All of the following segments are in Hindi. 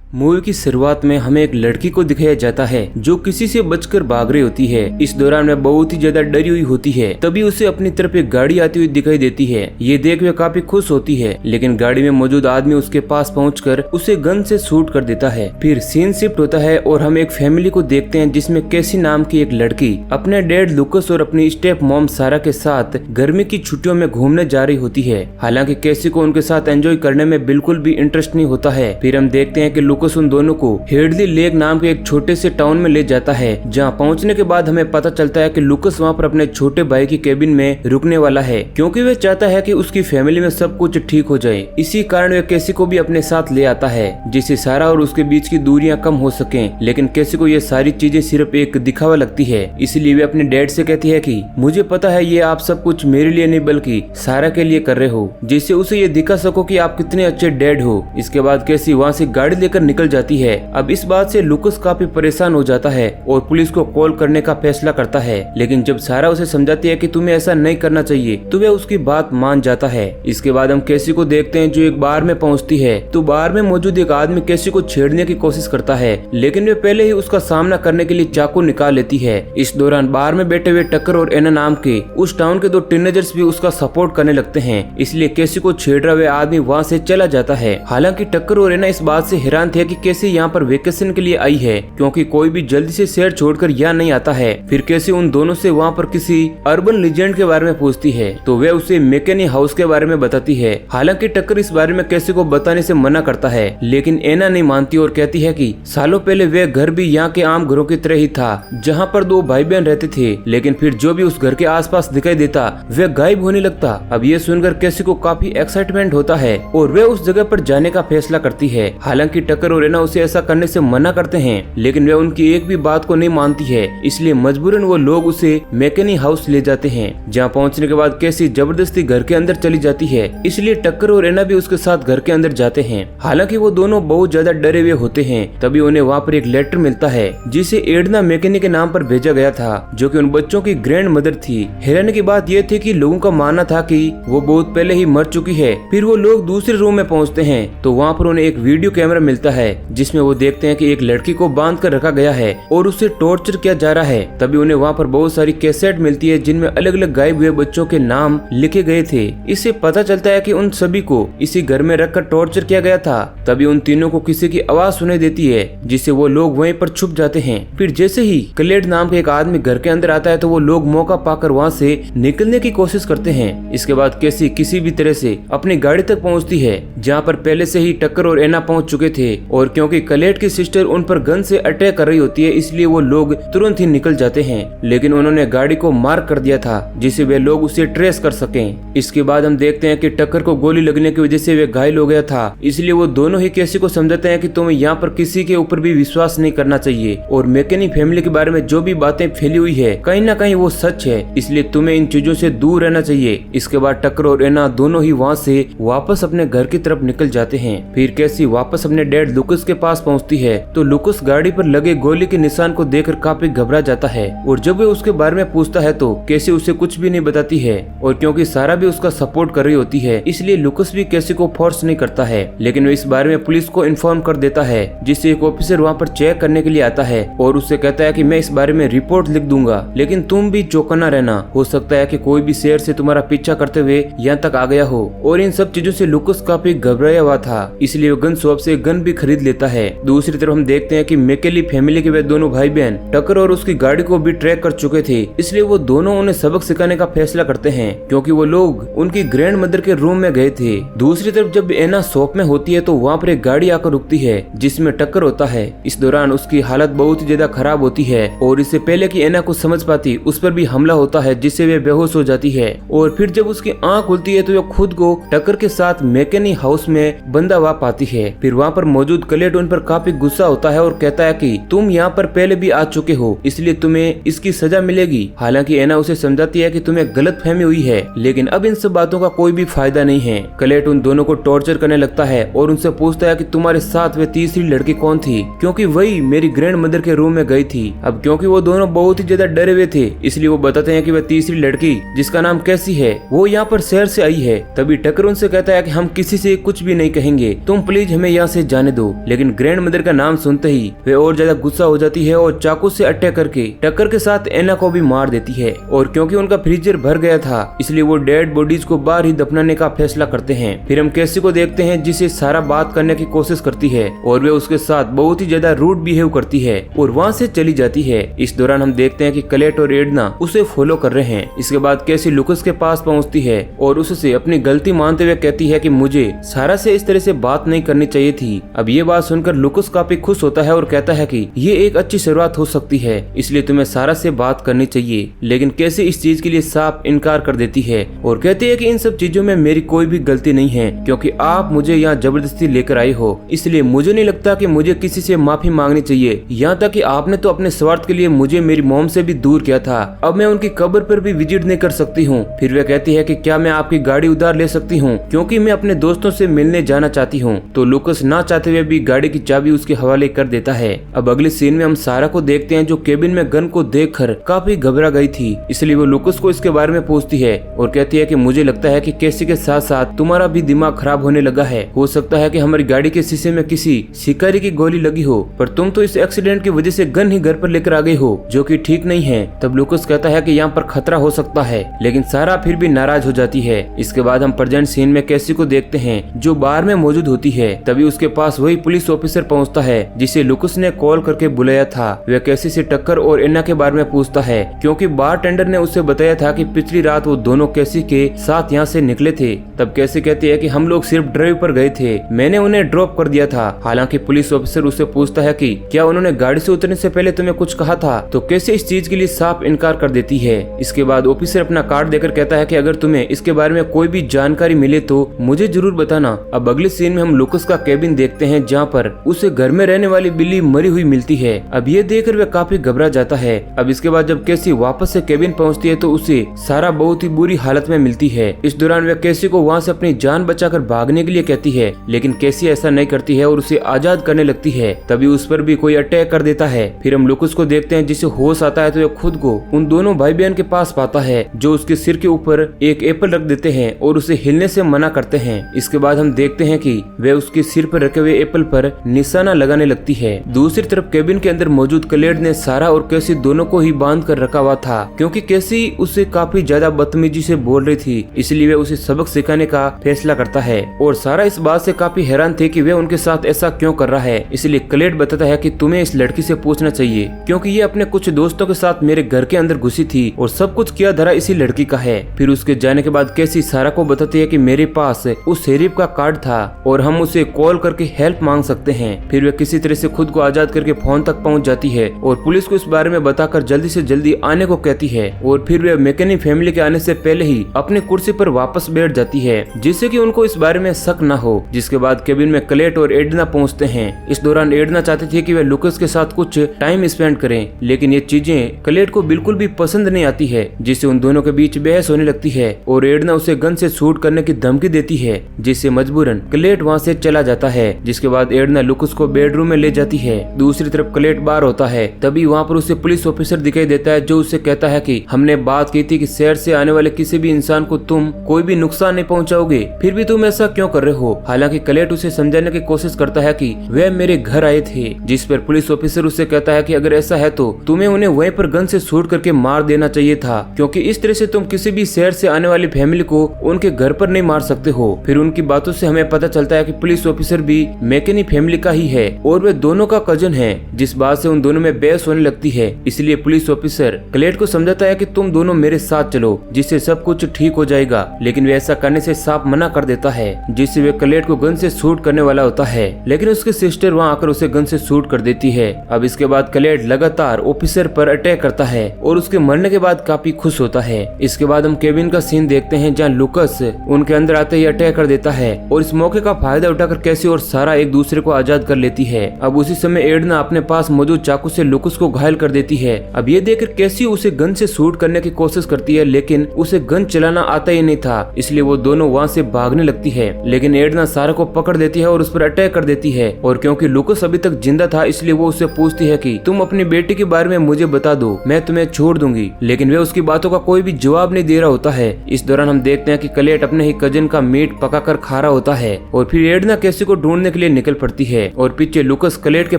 मूवी की शुरुआत में हमें एक लड़की को दिखाया जाता है जो किसी से बचकर भाग रही होती है। इस दौरान वह बहुत ही ज्यादा डरी हुई होती है। तभी उसे अपनी तरफ एक गाड़ी आती हुई दिखाई देती है। ये देख वह काफी खुश होती है, लेकिन गाड़ी में मौजूद आदमी उसके पास पहुंचकर उसे गन से शूट कर देता है। फिर सीन शिफ्ट होता है और हम एक फैमिली को देखते हैं जिसमें कैसी नाम की एक लड़की अपने डैड लुकस और अपनी स्टेप मॉम सारा के साथ गर्मी की छुट्टियों में घूमने जा रही होती है। हालांकि कैसी को उनके साथ एंजॉय करने में बिल्कुल भी इंटरेस्ट नहीं होता है। फिर हम देखते हैं कि लुकस उन दोनों को हेडली लेक नाम के एक छोटे से टाउन में ले जाता है। जहां पहुंचने के बाद हमें पता चलता है कि लुकस वहां पर अपने छोटे भाई की केबिन में रुकने वाला है, क्योंकि वह चाहता है कि उसकी फैमिली में सब कुछ ठीक हो जाए। इसी कारण वह कैसी को भी अपने साथ ले आता है, जिससे सारा और उसके बीच की दूरियां कम हो सकें। लेकिन कैसी को ये सारी चीजें सिर्फ एक दिखावा लगती है, इसलिए वे अपने डैड से कहती है कि मुझे पता है ये आप सब कुछ मेरे लिए नहीं बल्कि सारा के लिए कर रहे हो, जिससे उसे ये दिखा सको कि आप कितने अच्छे डैड हो। इसके बाद कैसी वहाँ से गाड़ी लेकर निकल जाती है। अब इस बात से लुकस काफी परेशान हो जाता है और पुलिस को कॉल करने का फैसला करता है। लेकिन जब सारा उसे समझाती है कि तुम्हें ऐसा नहीं करना चाहिए, तो वह उसकी बात मान जाता है। इसके बाद हम कैसी को देखते हैं जो एक बार में पहुंचती है। तो बार में मौजूद एक आदमी कैसी को छेड़ने की कोशिश करता है, लेकिन वे पहले ही उसका सामना करने के लिए चाकू निकाल लेती है। इस दौरान बार में बैठे हुए टक्कर और एना नाम के उस टाउन के दो टीनेजर्स भी उसका सपोर्ट करने लगते हैं, इसलिए कैसी को छेड़ रहा हुआ आदमी वहाँ से चला जाता है। हालांकि टक्कर और एना इस बात से हैरान थे कि कैसी यहाँ पर वेकेशन के लिए आई है, क्योंकि कोई भी जल्दी से शहर छोड़कर यहाँ नहीं आता है। फिर कैसी उन दोनों से वहाँ पर किसी अर्बन लीजेंड के बारे में पूछती है, तो वे उसे मैकेनी हाउस के बारे में बताती है। हालांकि टक्कर इस बारे में कैसी को बताने से मना करता है, लेकिन एना नहीं मानती और कहती है कि सालों पहले वह घर भी यहाँ के आम घरों की तरह ही था, जहाँ पर दो भाई बहन रहते थे। लेकिन फिर जो भी उस घर के आसपास दिखाई देता वह गायब होने लगता। अब ये सुनकर कैसी को काफी एक्साइटमेंट होता है और वे उस जगह पर जाने का फैसला करती है। हालांकि टक्कर और एना उसे ऐसा करने से मना करते हैं, लेकिन वे उनकी एक भी बात को नहीं मानती है, इसलिए मजबूरन वो लोग उसे मैकेनी हाउस ले जाते हैं। जहाँ पहुँचने के बाद कैसी जबरदस्ती घर के अंदर चली जाती है, इसलिए टक्कर और एना भी उसके साथ घर के अंदर जाते हैं। हालांकि वो दोनों बहुत ज्यादा डरे हुए होते हैं। तभी उन्हें वहाँ पर एक लेटर मिलता है जिसे एडना मैकेनी के नाम पर भेजा गया था, जो कि उन बच्चों की ग्रैंड मदर थी। हैरानी की बात यह थी कि लोगों का मानना था कि वो बहुत पहले ही मर चुकी है। फिर वो लोग दूसरे रूम में पहुंचते हैं तो वहाँ पर उन्हें एक वीडियो कैमरा मिलता है, जिसमें वो देखते हैं कि एक लड़की को बांध कर रखा गया है और उसे टॉर्चर किया जा रहा है। तभी उन्हें वहाँ पर बहुत सारी कैसेट मिलती है जिनमें अलग अलग गायब हुए बच्चों के नाम लिखे गए थे। इससे पता चलता है कि उन सभी को इसी घर में रखकर टॉर्चर किया गया था। तभी उन तीनों को किसी की आवाज सुनाई देती है, जिससे वो लोग वहीं पर छुप जाते हैं। फिर जैसे ही क्लेड नाम का एक आदमी घर के अंदर आता है तो वो लोग मौका पाकर वहाँ से निकलने की कोशिश करते हैं। इसके बाद कैसी किसी भी तरह से अपनी गाड़ी तक पहुँचती है, जहाँ पर पहले से ही टक्कर और एना पहुँच चुके थे। और क्योंकि क्लेड की सिस्टर उन पर गन से अटैक कर रही होती है, इसलिए वो लोग तुरंत ही निकल जाते हैं। लेकिन उन्होंने गाड़ी को मार्क कर दिया था, जिससे वे लोग उसे ट्रेस कर सकें। इसके बाद हम देखते हैं कि टक्कर को गोली लगने की वजह से वे घायल हो गया था, इसलिए वो दोनों ही कैसी को समझाते हैं कि तुम्हें यहाँ पर किसी के ऊपर भी विश्वास नहीं करना चाहिए और मैकेनी फैमिली के बारे में जो भी बातें फैली हुई है कहीं ना कहीं वो सच है, इसलिए तुम्हें इन चीजों से दूर रहना चाहिए। इसके बाद टक्कर और एना दोनों ही वहाँ से वापस अपने घर की तरफ निकल जाते हैं। फिर कैसी वापस अपने डैड लुकस के पास पहुँचती है तो लुकस गाड़ी पर लगे गोली के निशान को देखकर काफी घबरा जाता है और जब वे उसके बारे में पूछता है तो कैसी उसे कुछ भी नहीं बताती है। और क्योंकि सारा भी उसका सपोर्ट कर रही होती है, इसलिए लुकस भी कैसी को फोर्स नहीं करता है। लेकिन वो इस बारे में पुलिस को इन्फॉर्म कर देता है, जिससे एक ऑफिसर वहाँ पर चेक करने के लिए आता है और उससे कहता है कि मैं इस बारे में रिपोर्ट लिख दूंगा, लेकिन तुम भी चौकन्ना रहना। हो सकता है कि कोई भी शहर से तुम्हारा पीछा करते हुए यहाँ तक आ गया हो। और इन सब चीजों से लुकस काफी घबराया हुआ था, इसलिए वो गन शॉप से गन भी खरीद लेता है। दूसरी तरफ हम देखते हैं कि मैकेली फैमिली के वे दोनों भाई बहन टक्कर और उसकी गाड़ी को भी ट्रैक कर चुके थे, इसलिए वो दोनों उन्हें सबक सिखाने का फैसला करते हैं, क्योंकि वो लोग उनकी ग्रैंड मदर के रूम में गए थे। दूसरी तरफ जब एना शॉप में होती है तो वहाँ पर एक गाड़ी आकर रुकती है जिसमें टक्कर होता है। इस दौरान उसकी हालत बहुत ही ज्यादा खराब होती है और इससे पहले कि एना कुछ समझ पाती उस पर भी हमला होता है, जिससे वे बेहोश हो जाती है। और फिर जब उसकी आंख खुलती है तो वह खुद को टक्कर के साथ मैकेनी हाउस में बंधा हुआ पाती है। फिर वहाँ पर मौजूद क्लेड उन पर काफी गुस्सा होता है और कहता है कि तुम यहाँ पर पहले भी आ चुके हो, इसलिए तुम्हें इसकी सजा मिलेगी। हालांकि एना उसे समझाती है कि तुम्हें गलतफहमी हुई है, लेकिन अब इन सब बातों का कोई भी फायदा नहीं है। क्लेड उन दोनों को टॉर्चर करने लगता है और उनसे पूछता है कि तुम्हारे साथ वे तीसरी लड़की कौन थी, क्योंकि वही मेरी ग्रैंड मदर के रूम में गई थी। अब क्योंकि वो दोनों बहुत ही ज्यादा डरे हुए थे, इसलिए वो बताते हैं कि वह तीसरी लड़की जिसका नाम कैसी है वो यहाँ पर शहर से आई है। तभी टक्कर उनसे कहता है कि हम किसी से कुछ भी नहीं कहेंगे, तुम प्लीज हमें यहाँ से जाने दो। लेकिन ग्रैंड मदर का नाम सुनते ही वे और ज्यादा गुस्सा हो जाती है और चाकू से अटैक करके टक्कर के साथ एना को भी मार देती है। और क्योंकि उनका फ्रीजर भर गया था इसलिए वो डेड बॉडीज को बाहर ही दफनाने का फैसला करते हैं। फिर हम कैसी को देखते हैं जिसे सारा बात करने की कोशिश करती है और वे उसके साथ बहुत ही ज्यादा रूड बिहेव करती है और वहाँ से चली जाती है। इस दौरान हम देखते हैं कि क्लेट और एडना उसे फॉलो कर रहे हैं। इसके बाद कैसी लुकस के पास पहुँचती है और उससे अपनी गलती मानते हुए कहती है कि मुझे सारा से इस तरह से बात नहीं करनी चाहिए थी। अब ये बात सुनकर लुकस काफी खुश होता है और कहता है कि ये एक अच्छी शुरुआत हो सकती है, इसलिए तुम्हें सारा से बात करनी चाहिए। लेकिन कैसी इस चीज के लिए साफ इनकार कर देती है और कहती है कि इन सब चीजों में मेरी कोई भी गलती नहीं है, क्योंकि आप मुझे यहाँ जबरदस्ती लेकर आई हो, इसलिए मुझे नहीं लगता कि मुझे किसी से माफी मांगनी चाहिए। यहाँ तक कि आपने तो अपने स्वार्थ के लिए मुझे मेरी मॉम से भी दूर किया था, अब मैं उनकी कब्र पर भी विजिट नहीं कर सकती हूँ। फिर वह कहती है कि क्या मैं आपकी गाड़ी उधार ले सकती हूँ, क्योंकि मैं अपने दोस्तों से मिलने जाना चाहती हूँ। तो लुकस ना चाहते हुए भी गाड़ी की चाबी उसके हवाले कर देता है। अब अगले सीन में हम सारा को देखते हैं जो केबिन में गन को देखकर काफी घबरा गई थी, इसलिए वो लुकस को इसके बारे में पूछती है और कहती है कि मुझे लगता है कि कैसी के साथ साथ तुम्हारा भी दिमाग खराब होने लगा है। हो सकता है कि हमारी गाड़ी के शीशे में किसी शिकारी की गोली लगी हो, पर तुम तो इस एक्सीडेंट की वजह से गन ही घर पर लेकर आ गई हो, जो कि ठीक नहीं है। तब लुकस कहता है कि यहाँ पर खतरा हो सकता है, लेकिन सारा फिर भी नाराज हो जाती है। इसके बाद हम प्रेजेंट सीन में कैसी को देखते हैं जो बार में मौजूद होती है। तभी उसके पास वही पुलिस ऑफिसर पहुंचता है जिसे लुकस ने कॉल करके बुलाया था। वह कैसी से टक्कर और एना के बारे में पूछता है, क्योंकि बारटेंडर ने उसे बताया था कि पिछली रात वो दोनों कैसी के साथ यहाँ से निकले थे। तब कैसी कहती है कि हम लोग सिर्फ ड्राइव पर गए थे, मैंने उन्हें ड्रॉप कर दिया था। हालांकि पुलिस ऑफिसर उससे पूछता है कि क्या उन्होंने गाड़ी से उतरने से पहले तुम्हें कुछ कहा था, तो कैसे इस चीज के लिए साफ इनकार कर देती है। इसके बाद ऑफिसर अपना कार्ड देकर कहता है कि अगर तुम्हें इसके बारे में कोई भी जानकारी मिले तो मुझे जरूर बताना। अब अगले सीन में हम लुकस का केबिन देखते हैं जहाँ पर उसे घर में रहने वाली बिल्ली मरी हुई मिलती है। अब ये देखकर वह काफी घबरा जाता है। अब इसके बाद जब कैसी वापस से केबिन पहुंचती है तो उसे सारा बहुत ही बुरी हालत में मिलती है। इस दौरान वह कैसी को वहाँ से अपनी जान बचाकर भागने के लिए कहती है, लेकिन कैसी ऐसा नहीं करती है और उसे आजाद करने लगती है। तभी उस पर भी कोई अटैक कर देता है। फिर हम लुकस को देखते हैं जिसे होश आता है तो वह खुद को उन दोनों भाई बहन के पास पाता है जो उसके सिर के ऊपर एक एप्पल रख देते हैं और उसे हिलने से मना करते हैं। इसके बाद हम देखते हैं कि वह उसके सिर पर रखे हुए एप्पल पर निशाना लगाने लगती है। दूसरी तरफ केबिन के अंदर मौजूद क्लेड ने सारा और कैसी दोनों को ही बांध कर रखा हुआ था, क्योंकि कैसी उसे काफी ज्यादा बदतमीजी से बोल रही थी, इसलिए वह उसे सबक सिखाने का फैसला करता है। और सारा इस बात से काफी हैरान थे कि वह उनके साथ ऐसा क्यों कर रहा है। इसलिए क्लेड बताता है कि तुम्हें इस लड़की से पूछना चाहिए, क्योंकि ये अपने कुछ दोस्तों के साथ मेरे घर के अंदर घुसी थी और सब कुछ किया धरा इसी लड़की का है। फिर उसके जाने के बाद कैसी सारा को बताती है कि मेरे पास उस शेरिफ का कार्ड था और हम उसे कॉल करके हेल्प मांग सकते हैं। फिर वह किसी तरह से खुद को आजाद करके फोन तक पहुंच जाती है और पुलिस को इस बारे में बताकर जल्दी से जल्दी आने को कहती है। और फिर वह मैकेनी फैमिली के आने से पहले ही अपनी कुर्सी पर वापस बैठ जाती है, जिससे कि उनको इस बारे में शक न हो। जिसके बाद केबिन में क्लेट और एडना पहुंचते हैं। इस दौरान एडना चाहती थी कि वह लुकस के साथ कुछ टाइम स्पेंड करें, लेकिन ये चीजें क्लेट को बिल्कुल भी पसंद नहीं आती है, जिससे उन दोनों के बीच बहस होने लगती है और एडना उसे गन से शूट करने की धमकी देती है, जिससे मजबूरन क्लेट वहाँ से चला जाता है। जिसके बाद एडना लुकस को बेडरूम में ले जाती है। दूसरी तरफ क्लेट बाहर होता है। तभी वहाँ पर उसे पुलिस ऑफिसर दिखाई देता है जो उसे कहता है कि हमने बात की थी कि शहर से आने वाले किसी भी इंसान को तुम कोई भी नुकसान नहीं पहुँचाओगे, फिर भी तुम ऐसा क्यों कर रहे हो। हालांकि क्लेट उसे समझाने की कोशिश करता है कि वे मेरे घर आए थे, जिस पर पुलिस ऑफिसर उसे कहता है कि अगर ऐसा है तो तुम्हें उन्हें वहीं पर गन से शूट करके मार देना चाहिए था, क्योंकि इस तरह से तुम किसी भी शहर से आने वाली फैमिली को उनके घर पर नहीं मार सकते हो। फिर उनकी बातों से हमें पता चलता है कि पुलिस ऑफिसर भी मैकेनी फैमिली का ही है और वे दोनों का कजन है, जिस बात से उन दोनों में बहस होने लगती है। इसलिए पुलिस ऑफिसर क्लेट को समझाता है कि तुम दोनों मेरे साथ चलो, जिससे सब कुछ ठीक हो जाएगा, लेकिन वे ऐसा करने से साफ मना कर देता है, जिससे वे क्लेट को गन से शूट करने वाला होता है, लेकिन उसकी सिस्टर वहाँ आकर उसे गन से शूट कर देती है। अब इसके बाद क्लेट लगातार ऑफिसर पर अटैक करता है और उसके मरने के बाद काफी खुश होता है। इसके बाद हम केबिन का सीन देखते हैं जहाँ लुकस उनके अंदर आते ही अटैक कर देता है और इस मौके का फायदा उठाकर कैसी और सारा एक दूसरे को आजाद कर लेती है। अब उसी समय एडना अपने पास मौजूद चाकू से लुकस को घायल कर देती है। अब ये देखकर कैसी उसे गन से शूट करने की कोशिश करती है, लेकिन उसे गन चलाना आता ही नहीं था, इसलिए वो दोनों वहाँ से भागने लगती है। लेकिन एडना सारा को पकड़ देती है और उस पर अटैक कर देती है। और क्योंकि लुकस अभी तक जिंदा था इसलिए वो उससे पूछती है कि तुम अपनी बेटी के बारे में मुझे बता दो, मैं तुम्हें छोड़ दूंगी, लेकिन वे उसकी बातों का कोई भी जवाब नहीं दे रहा होता है। इस दौरान हम देखते हैं कि क्लेट अपने ही कजन का मीट पकाकर खा रहा होता है और फिर एडना कैसी को ढूंढने के लिए लिए निकल पड़ती है और पीछे लुकस क्लेड के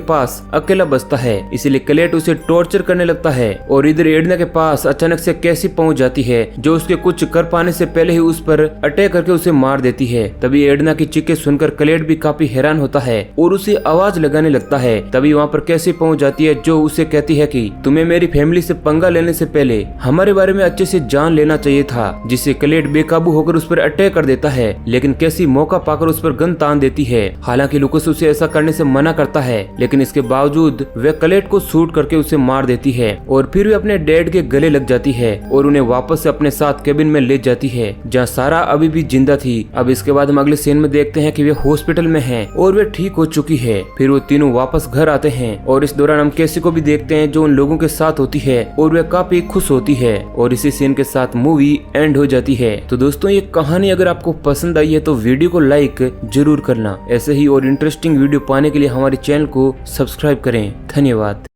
पास अकेला बचता है, इसलिए क्लेड उसे टॉर्चर करने लगता है। और इधर एडना के पास अचानक से कैसी पहुंच जाती है जो उसके कुछ कर पाने से पहले ही उस पर अटैक करके उसे मार देती है। तभी एडना की चीखें सुनकर क्लेड भी काफी हैरान होता है और उसे आवाज लगाने लगता है। तभी वहाँ पर कैसी पहुंच जाती है जो उसे कहती है कि तुम्हें मेरी फैमिली से पंगा लेने से पहले हमारे बारे में अच्छे से जान लेना चाहिए था, जिससे क्लेड बेकाबू होकर उस पर अटैक कर देता है। लेकिन कैसी मौका पाकर उस पर गन तान देती है। हालांकि लुकस उसे ऐसा करने से मना करता है, लेकिन इसके बावजूद वह क्लेड को शूट करके उसे मार देती है और फिर वे अपने डैड के गले लग जाती है और उन्हें वापस से अपने साथ केबिन में ले जाती है जहाँ सारा अभी भी जिंदा थी। अब इसके बाद हम अगले सीन में देखते हैं कि वे हॉस्पिटल में हैं और वे ठीक हो चुकी है। फिर वो तीनों वापस घर आते हैं और इस दौरान हम कैसी को भी देखते हैं जो उन लोगों के साथ होती है और वे काफी खुश होती है और इसी सीन के साथ मूवी एंड हो जाती है। तो दोस्तों ये कहानी अगर आपको पसंद आई है तो वीडियो को लाइक जरूर करना। ऐसे ही और इंटरेस्टिंग वीडियो पाने के लिए हमारे चैनल को सब्सक्राइब करें। धन्यवाद।